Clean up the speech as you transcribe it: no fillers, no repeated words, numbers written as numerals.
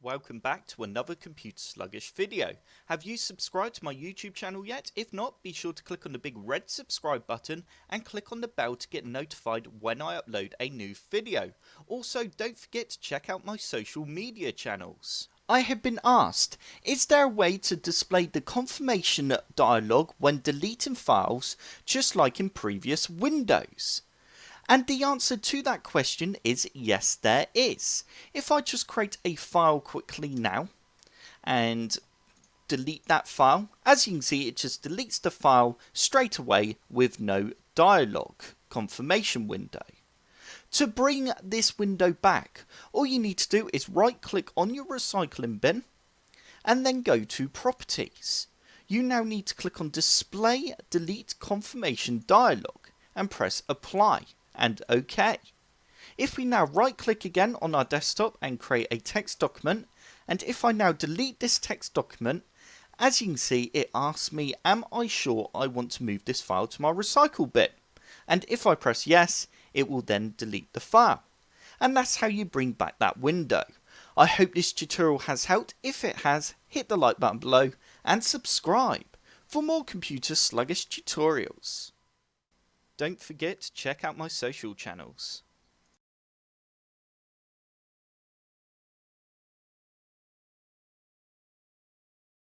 welcome back to another Computer Sluggish video. Have you subscribed to my YouTube channel yet? If not, be sure to click on the big red subscribe button and click on the bell to get notified when I upload a new video. Also, don't forget to check out my social media channels. I have been asked, is there a way to display the confirmation dialog when deleting files just like in previous Windows? And the answer to that question is yes, there is. If I just create a file quickly now and delete that file, as you can see, it just deletes the file straight away with no dialog confirmation window. To bring this window back, all you need to do is right click on your recycling bin and then go to Properties. You now need to click on Display Delete Confirmation Dialog and press Apply and OK. If we now right click again on our desktop and create a text document, and if I now delete this text document, as you can see, it asks me, am I sure I want to move this file to my recycle bin? And if I press yes, it will then delete the file. And that's how you bring back that window. I hope this tutorial has helped. If it has, hit the like button below and subscribe for more Computer Sluggish tutorials. Don't forget to check out my social channels.